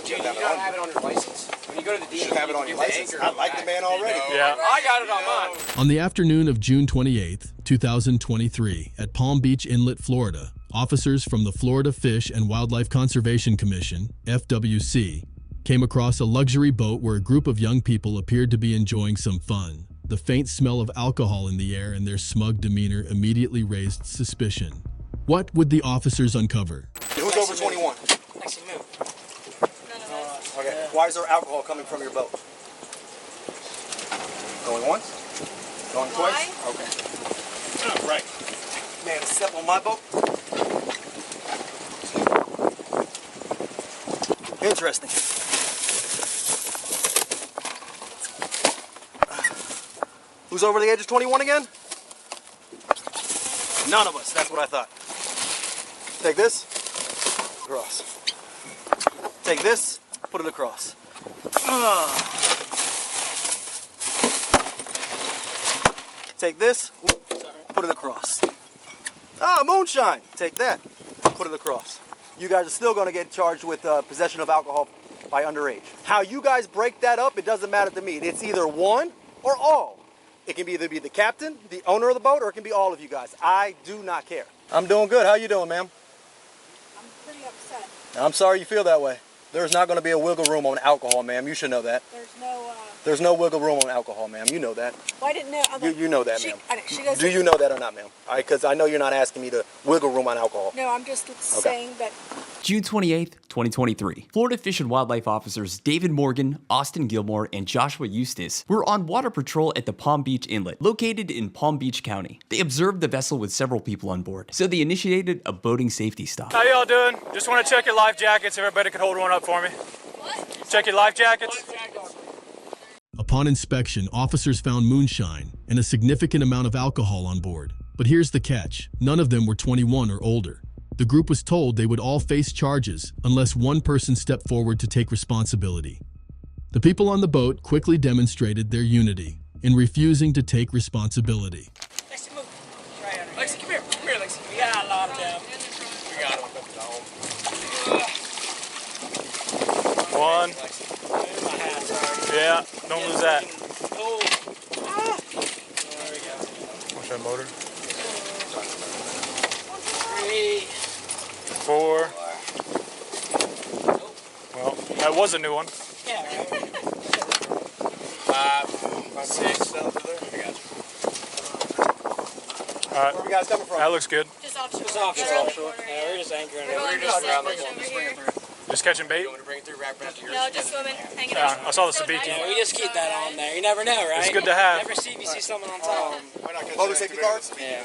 you don't have it on your license. When you go to the DMV, you should have it on your license. I like the man already. Yeah. I got it on mine. On the afternoon of June 28, 2023, at Palm Beach Inlet, Florida, officers from the Florida Fish and Wildlife Conservation Commission, FWC, came across a luxury boat where a group of young people appeared to be enjoying some fun. The faint smell of alcohol in the air and their smug demeanor immediately raised suspicion. What would the officers uncover? Who's over 21? Actually, move. Okay. Why is there alcohol coming from your boat? Going once? Going twice? Okay. All right. Man, step on my boat. Interesting. Who's over the age of 21 again? None of us. That's what I thought. Take this. Across. Take this. Put it across. Take this. Put it across. Moonshine. Take that. Put it across. You guys are still going to get charged with possession of alcohol by underage. How you guys break that up, it doesn't matter to me. It's either one or all. It can either be the captain, the owner of the boat, or it can be all of you guys. I do not care. I'm doing good. How you doing, ma'am? I'm pretty upset. I'm sorry you feel that way. There's not going to be a wiggle room on alcohol, ma'am. You should know that. There's no wiggle room on alcohol, ma'am. You know that. Well, I didn't know. You know that, ma'am. She goes, do you know that or not, ma'am? All right, because I know you're not asking me to wiggle room on alcohol. No, I'm just saying that. June 28th, 2023. Florida Fish and Wildlife officers David Morgan, Austin Gilmore, and Joshua Eustace were on water patrol at the Palm Beach Inlet, located in Palm Beach County. They observed the vessel with several people on board, so they initiated a boating safety stop. How y'all doing? Just want to check your life jackets. Everybody could hold one up for me. What? Check your life jackets. Upon inspection, officers found moonshine and a significant amount of alcohol on board. But here's the catch. None of them were 21 or older. The group was told they would all face charges unless one person stepped forward to take responsibility. The people on the boat quickly demonstrated their unity in refusing to take responsibility. Lexi, move. Lexi, come here. Come here, Lexi. We got a lot of them. We got them. One. Yeah, don't lose that. Oh. There we go. Watch that motor. 3. 4. Well, that was a new one. Yeah, right. 5, 6. I got you. All right. Where are you guys coming from? That looks good. Just offshore. Just offshore. Yeah, we're just anchoring. We're just around the corner. Just catching bait? You want to bring it through back to yours? No, just swimming, hanging out. Yeah, I saw the sabiki. Yeah, we just keep that on there. You never know, right? It's good to have. Never see if you see someone on top. Public safety cards? Yeah.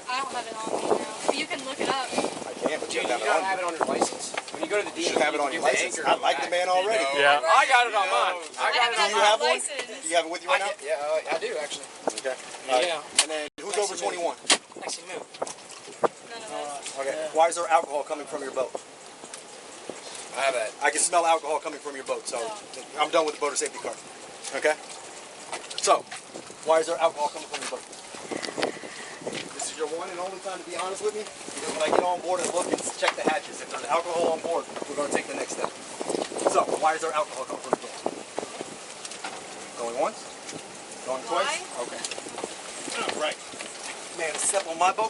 I don't have it on me now. But you can look it up. I can't, but You don't have it on your license. When you go to the DMV, You should have it on your license. I like the man already. Yeah. I got it on mine. I have it on you my have one? license. Do you have it with you right now? Yeah, I do actually. Okay. Yeah. And then who's over 21? Actually, move. None of us. Okay. Why is there alcohol coming from your boat? I have that. I can smell alcohol coming from your boat, so I'm done with the boater safety card. Okay? So, why is there alcohol coming from your boat? This is your one and only time to be honest with me, because when I get on board and look and check the hatches, if there's alcohol on board, we're going to take the next step. So, why is there alcohol coming from your boat? Going once? Going twice? Okay. All right. Man, step on my boat.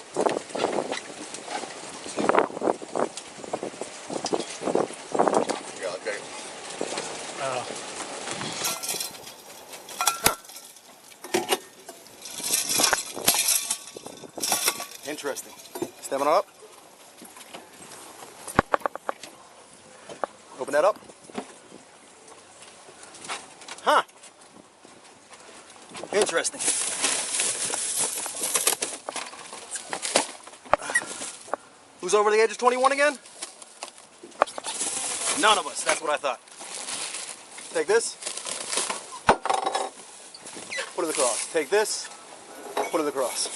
Interesting. Stepping up. Open that up. Huh. Interesting. Who's over the age of 21 again? None of us. That's what I thought. Take this. Put it across. Take this. Put it across.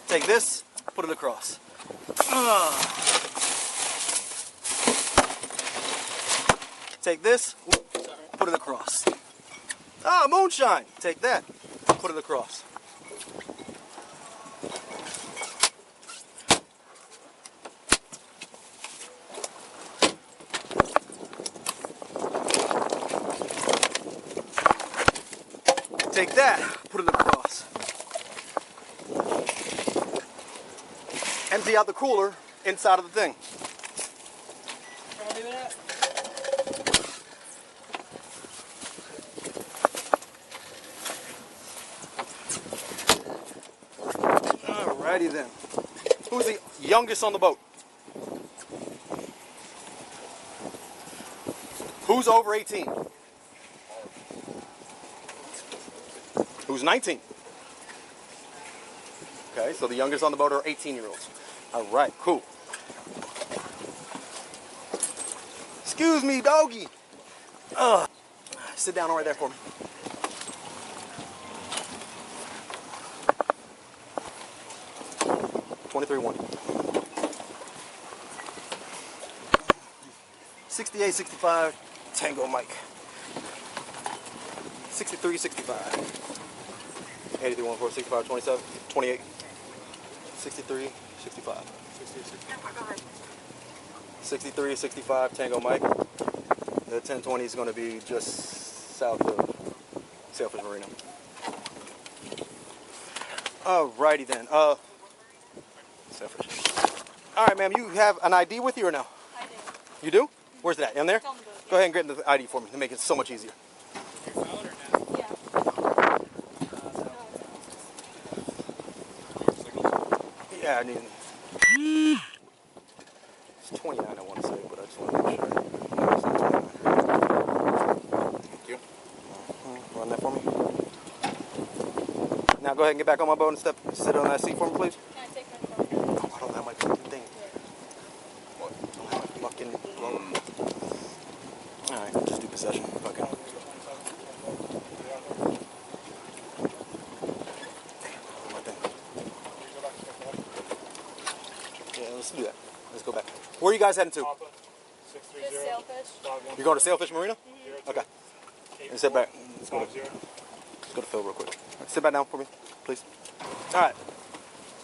Take this. Put it across. Take this. Put it across. Moonshine. Take that. Put it across. Take that, put it across. Empty out the cooler inside of the thing. Alrighty then. Who's the youngest on the boat? Who's over 18? Who's 19? Okay, so the youngest on the boat are 18-year-olds. All right, cool. Excuse me, doggy. Sit down right there for me. $23.1. 68, 65, Tango Mike. 63, 65. 83, 14, 65, 27, 28. 63, 65. 63, 65, Tango Mike. The 1020 is going to be just south of Sailfish Marina. Alrighty then. Sailfish. All right, ma'am. You have an ID with you or no? I do. You do? Where's that? In there? It's on the boat. Go ahead and get the ID for me to make it so much easier. Yeah. Yeah, I need. It's 29, I want to say, but I just want to make sure. Thank you. Run that for me. Now go ahead and get back on my boat and sit on that seat for me, please. Can I take my phone? Oh, I don't have my fucking thing. What? I don't have my fucking phone. Alright, just do possession. Fuck it. My thing. Yeah, let's do that. Let's go back. Where are you guys heading to? Just sailfish. You're going to Sailfish Marina? Okay. And sit back. Let's go to Phil real quick. Right, sit back down for me, please. All right.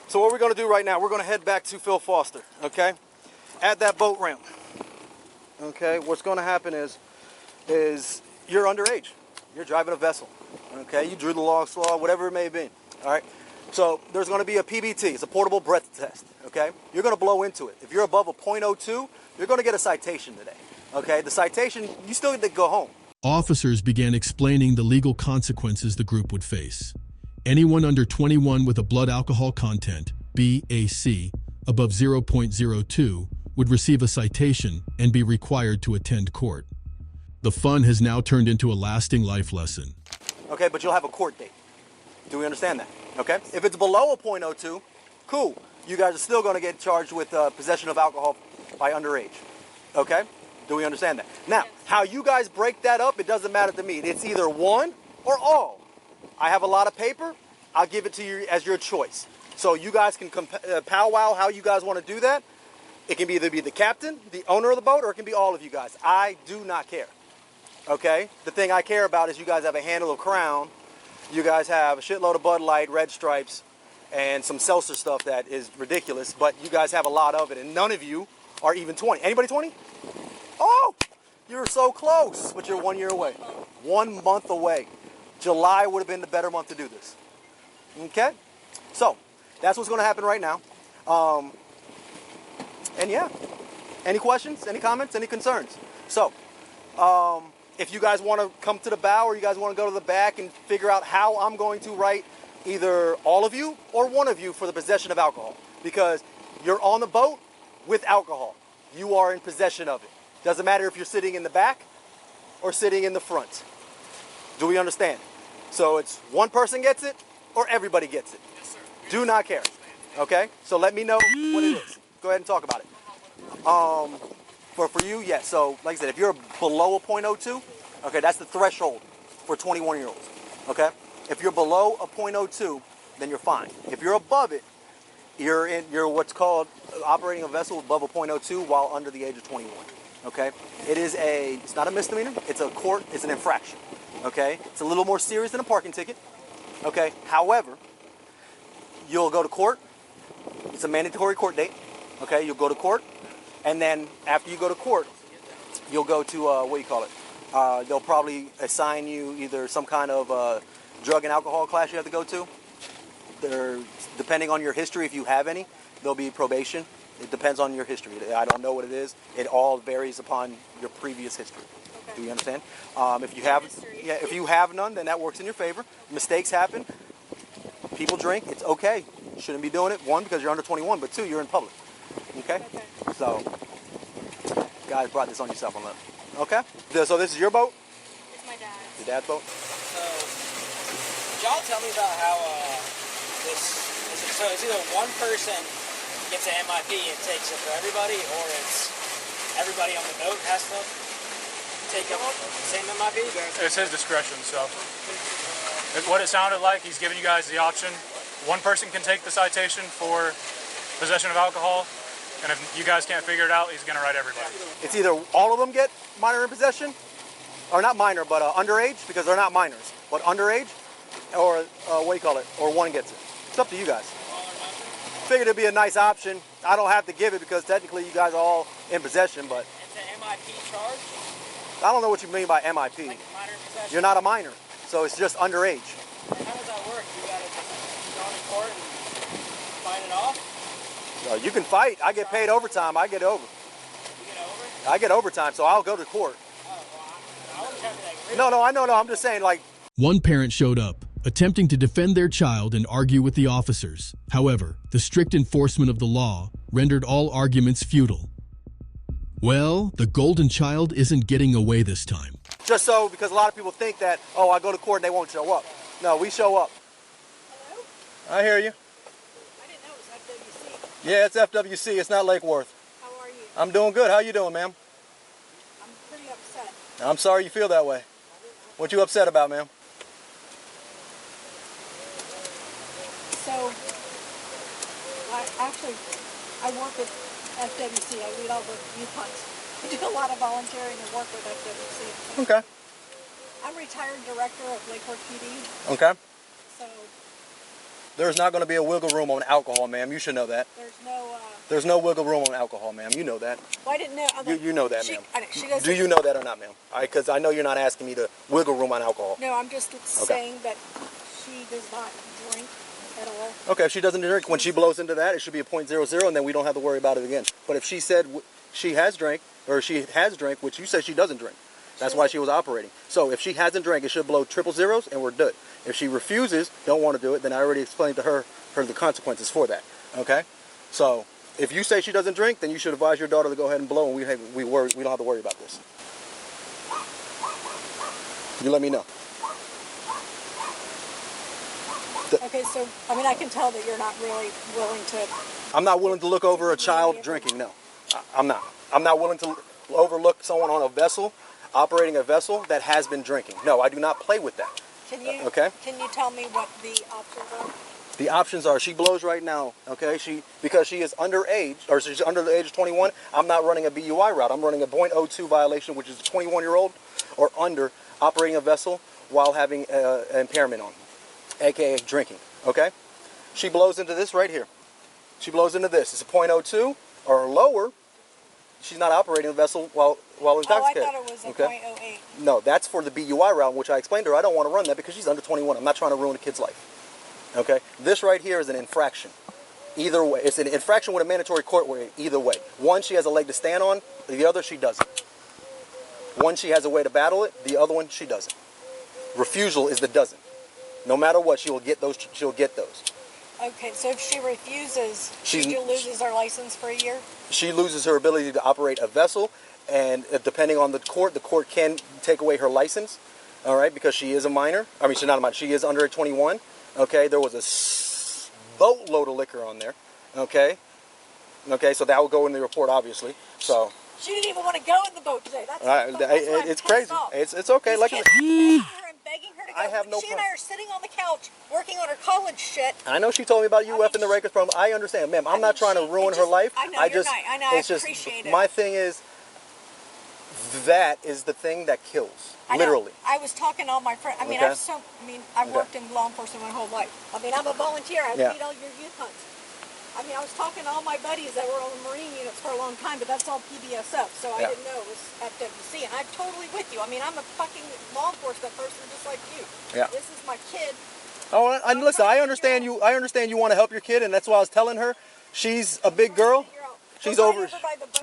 So what we're going to do right now, we're going to head back to Phil Foster, okay? At that boat ramp. Okay, what's going to happen is you're underage. You're driving a vessel, okay? You drew the log slaw, whatever it may be, all right? So there's going to be a PBT. It's a portable breath test, okay? You're going to blow into it. If you're above a .02, you're going to get a citation today, okay? The citation, you still get to go home. Officers began explaining the legal consequences the group would face. Anyone under 21 with a blood alcohol content, BAC, above 0.02 would receive a citation and be required to attend court. The fun has now turned into a lasting life lesson. Okay, but you'll have a court date. Do we understand that? Okay? If it's below a .02, cool. You guys are still going to get charged with possession of alcohol by underage. Okay? Do we understand that? Now, how you guys break that up, it doesn't matter to me. It's either one or all. I have a lot of paper. I'll give it to you as your choice. So you guys can powwow how you guys want to do that. It can either be the captain, the owner of the boat, or it can be all of you guys. I do not care. Okay? The thing I care about is you guys have a handle of Crown. You guys have a shitload of Bud Light, Red Stripes, and some seltzer stuff that is ridiculous, but you guys have a lot of it, and none of you are even 20. Anybody 20? Oh, you're so close, but you're 1 year away. 1 month away. July would have been the better month to do this. Okay? So, that's what's going to happen right now. And yeah, any questions, any comments, any concerns? So, if you guys want to come to the bow or you guys want to go to the back and figure out how I'm going to write either all of you or one of you for the possession of alcohol, because you're on the boat with alcohol. You are in possession of it. Doesn't matter if you're sitting in the back or sitting in the front. Do we understand? So it's one person gets it or everybody gets it. Yes, sir. Do not care. Okay? So let me know what it is. Go ahead and talk about it. For you, yes. So like I said, if you're below a .02, okay, that's the threshold for 21-year-olds. Okay? If you're below a .02, then you're fine. If you're above it, you're what's called operating a vessel above a .02 while under the age of 21. Okay? It's not a misdemeanor, it's an infraction. Okay? It's a little more serious than a parking ticket. Okay? However, you'll go to court. It's a mandatory court date. Okay? You'll go to court, and then after you go to court, you'll go to, they'll probably assign you either some kind of drug and alcohol class you have to go to. Depending on your history, if you have any, there'll be probation. It depends on your history. I don't know what it is. It all varies upon your previous history. Okay. Do you understand? If you have none, then that works in your favor. Mistakes happen. People drink. It's okay. You shouldn't be doing it. One, because you're under 21, but two, you're in public. Okay? So, guys, brought this on yourself on that. Okay? So this is your boat? It's my dad's. Your dad's boat? So, could y'all tell me about how so it's either one person gets an MIP and takes it for everybody, or it's everybody on the boat has to take up the same MIP? It's his discretion, so. What it sounded like, he's giving you guys the option. One person can take the citation for possession of alcohol, and if you guys can't figure it out, he's going to write everybody. It's either all of them get minor in possession, or not minor, but underage, because they're not minors, but underage, or what do you call it, or one gets it. It's up to you guys. Figured it'd be a nice option. I don't have to give it because technically you guys are all in possession, but It's an MIP charge? I don't know what you mean by MIP. Like minor possession? You're not a minor, so it's just underage. How does that work? You gotta just go to court and fight it off? You can fight. I get paid overtime. I get over. You get over? I get overtime, so I'll go to court. Oh, well, I wouldn't have to agree. No, I know. I'm just saying, like, One parent showed up, attempting to defend their child and argue with the officers. However, the strict enforcement of the law rendered all arguments futile. Well, the golden child isn't getting away this time. just so, because a lot of people think that, oh, I go to court and they won't show up. No, we show up. Hello? I hear you. I didn't know it was FWC. Yeah, it's FWC. It's not Lake Worth. How are you? I'm doing good. How you doing, ma'am? I'm pretty upset. I'm sorry you feel that way. What you upset about, ma'am? So, I work with FWC. I lead all the youth hunts. I do a lot of volunteering and work with FWC. Okay. I'm retired director of Lake Worth PD. Okay. So There's not going to be a wiggle room on alcohol, ma'am. You should know that. There's no wiggle room on alcohol, ma'am. You know that. Well, I didn't know. You know that, ma'am. She goes, Do you know that or not, ma'am? Because I know you're not asking me to wiggle room on alcohol. No, I'm just saying that she does not drink at all. Okay, if she doesn't drink, when she blows into that, it should be a .00, and then we don't have to worry about it again. But if she said she has drank, or she has drank, which you said she doesn't drink, that's why she was operating. So if she hasn't drank, it should blow 000, and we're good. If she refuses, don't want to do it, then I already explained to her the consequences for that. Okay? So if you say she doesn't drink, then you should advise your daughter to go ahead and blow, and we don't have to worry about this. You let me know. Okay, so, I mean, I can tell that you're not really willing to... I'm not willing to look over a child drinking, no. I'm not. I'm not willing to overlook someone on a vessel, operating a vessel that has been drinking. No, I do not play with that. Can you tell me what the options are? The options are, she blows right now, okay? Because she is underage, or she's under the age of 21, I'm not running a BUI route. I'm running a .02 violation, which is a 21-year-old or under operating a vessel while having an impairment on, aka drinking, okay? She blows into this right here. She blows into this. It's a .02 or lower. She's not operating a vessel while intoxicated. Oh, I thought it was a .08. No, that's for the BUI route, which I explained to her. I don't want to run that because she's under 21. I'm not trying to ruin a kid's life. Okay? This right here is an infraction. Either way. It's an infraction with a mandatory court way, either way. One, she has a leg to stand on. The other, she doesn't. One, she has a way to battle it. The other one, she doesn't. Refusal is the doesn't. No matter what, she'll get those. She'll get those. Okay, so if she refuses, she loses her license for a year? She loses her ability to operate a vessel, and depending on the court can take away her license, all right, because she is a minor. I mean, she's not a minor. She is under 21, okay? There was a boatload of liquor on there, okay? Okay, so that will go in the report, obviously, so. She didn't even want to go in the boat today. It's crazy. It's okay. Like begging her to go. I have no She and I are sitting on the couch working on her college shit. I know she told me about UF and the Rakers program. I understand, ma'am. I'm not trying to ruin her life. I know, I know. I appreciate it. My thing is, that is the thing that kills. Literally. I was talking to all my friends. I mean, I've worked in law enforcement my whole life. I mean, I'm a volunteer. I lead all your youth hunts. I mean, I was talking to all my buddies that were on the Marine units for a long time, but that's all PBSF, so I didn't know it was FWC, and I'm totally with you. I mean, I'm a fucking law enforcement person just like you. Yeah. This is my kid. Oh, and listen, I understand you. I understand you want to help your kid, and that's why I was telling her. She's a big girl. She's over.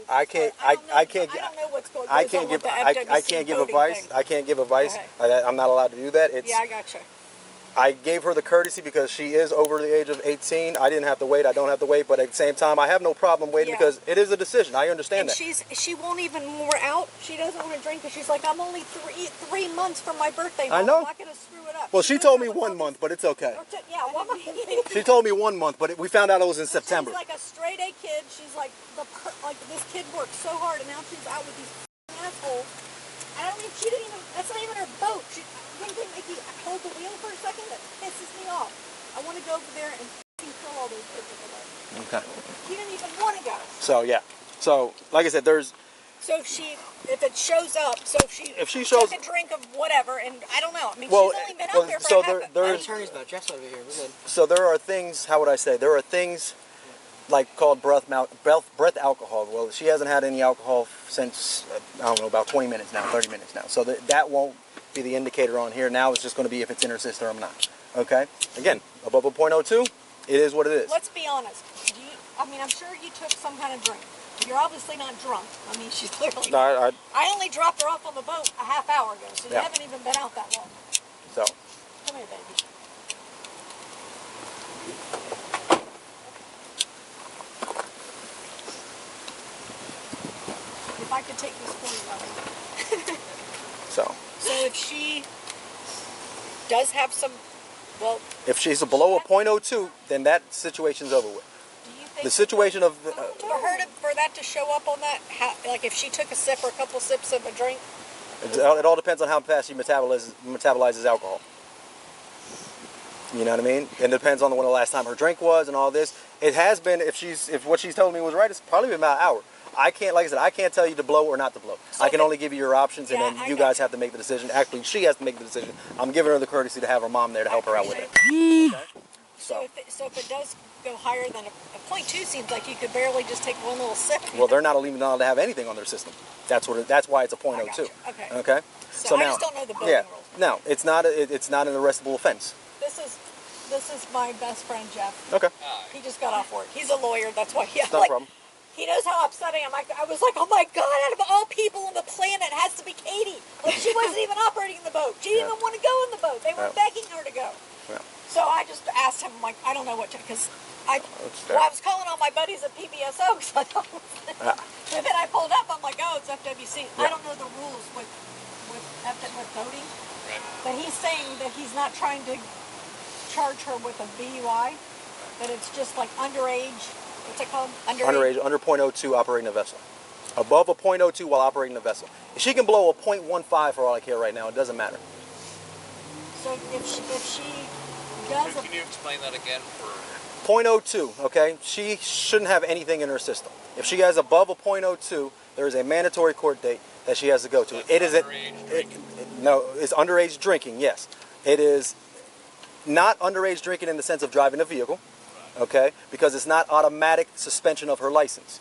I can't. I can't. I don't know what's going on. I can't give. I can't give advice. I can't give advice. I'm not allowed to do that. It's. Yeah, I gotcha. I gave her the courtesy because she is over the age of 18. I didn't have to wait. I don't have to wait. But at the same time, I have no problem waiting because it is a decision. I understand and that. She won't even more out. She doesn't want to drink because she's like, I'm only three months from my birthday. Mom. I know. I'm not going to screw it up. Well, she told me 1 month, but it's okay. Yeah, 1 month. She told me 1 month, but we found out it was in September. She's like a straight A kid. She's like, this kid worked so hard, and now she's out with these assholes. I don't mean, she didn't even, that's not even her boat. When they make you hold the wheel for a second, that pisses me off. I want to go over there and kill all those kids in the boat. Okay. She didn't even want to go. So, yeah. So, like I said, there's... So if it shows up, if she shows took a drink of whatever, and I don't know. I mean, she's only been out there for a half. There's attorneys about Jeff's over here. We're good. So there are things, how would I say, there are things like called breath alcohol. Well, she hasn't had any alcohol since, I don't know, about 20 minutes now, 30 minutes now. So that won't be the indicator on here. Now it's just going to be if it's in her system or not. Okay? Again, above a .02, it is what it is. Let's be honest. I mean, I'm sure you took some kind of drink. You're obviously not drunk. I mean, she's clearly... No, I only dropped her off on the boat a half hour ago, so you haven't even been out that long. So. Come here, baby. If I could take this for you, Robin. So if she does have some, well... If she's below a .02, then that situation's over with. The situation of... for that to show up on that, like if she took a sip or a couple sips of a drink? It all depends on how fast she metabolizes alcohol. You know what I mean? It depends on when the last time her drink was and all this. It has been, if what she's telling me was right, it's probably been about an hour. I can't, like I said, I can't tell you to blow or not to blow. So I can only give you your options, and then you guys have to make the decision. Actually, she has to make the decision. I'm giving her the courtesy to have her mom there to help her out with it. Okay? So if it does go higher than a .2, seems like you could barely just take one little sip. Well, they're not even allowed to have anything on their system. That's why it's a .02. Okay. So I just don't know the boating rules. No, it's not an arrestable offense. This is my best friend Jeff. Okay. He just got off work. He's a lawyer. That's why he. No problem. He knows how upsetting I am. I was like, oh my God, out of all people on the planet, it has to be Katie. Like, she wasn't even operating the boat. She didn't even want to go in the boat. They were begging her to go. Yeah. So I just asked him, like, I don't know what to, because I was calling all my buddies at PBSO, because I thought, and then I pulled up, I'm like, oh, it's FWC. I don't know the rules with voting, but he's saying that he's not trying to charge her with a BUI, that it's just like underage. What's it called? Underage, under .02 operating a vessel. Above a .02 while operating a vessel. She can blow a .15 for all I care right now. It doesn't matter. So if she does... Can you explain that again? .02, okay? She shouldn't have anything in her system. If she has above a .02, there is a mandatory court date that she has to go to. That's it is underage drinking. No, it's underage drinking, yes. It is not underage drinking in the sense of driving a vehicle. Okay, because it's not automatic suspension of her license,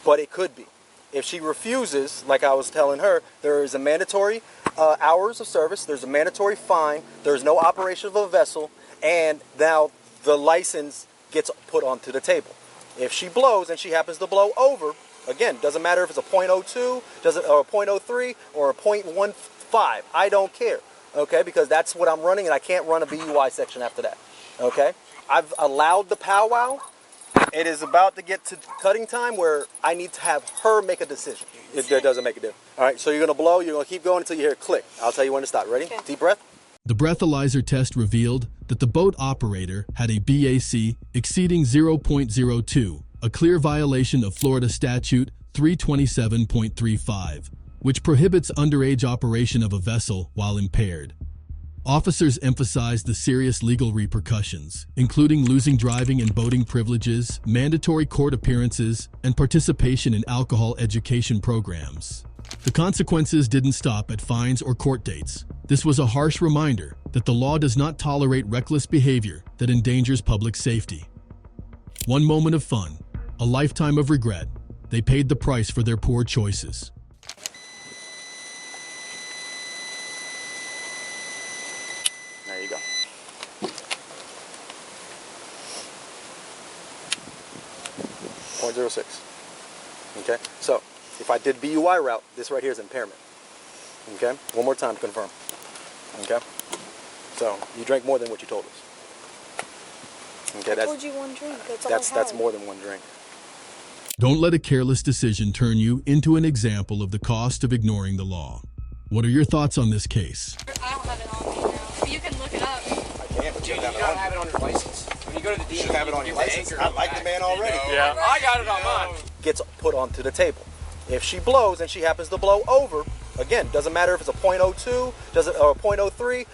but it could be. If she refuses, like I was telling her, there is a mandatory hours of service, there's a mandatory fine, there's no operation of a vessel, and now the license gets put onto the table. If she blows and she happens to blow over, again, doesn't matter if it's a .02, or a .03, or a .15, I don't care, okay, because that's what I'm running, and I can't run a BUI section after that, okay? I've allowed the powwow. It is about to get to cutting time where I need to have her make a decision. It doesn't make a difference. All right, so you're going to blow. You're going to keep going until you hear a click. I'll tell you when to stop. Ready? Okay. Deep breath. The breathalyzer test revealed that the boat operator had a BAC exceeding 0.02, a clear violation of Florida Statute 327.35, which prohibits underage operation of a vessel while impaired. Officers emphasized the serious legal repercussions, including losing driving and boating privileges, mandatory court appearances, and participation in alcohol education programs. The consequences didn't stop at fines or court dates. This was a harsh reminder that the law does not tolerate reckless behavior that endangers public safety. One moment of fun, a lifetime of regret. They paid the price for their poor choices. There you go. .06. Okay, so if I did BUI route, this right here is impairment. Okay, one more time to confirm. Okay, so you drank more than what you told us. Okay, I told you one drink. That's all that's more than one drink. Don't let a careless decision turn you into an example of the cost of ignoring the law. What are your thoughts on this case? I don't have it on me now, but you can look it up. I can't, but Dude, you gotta have it on your license. When you go to the DMV, should have it on your license. I like the man already. Yeah. I got it on mine. Gets put onto the table. If she blows and she happens to blow over, again, doesn't matter if it's a .02, or a .03,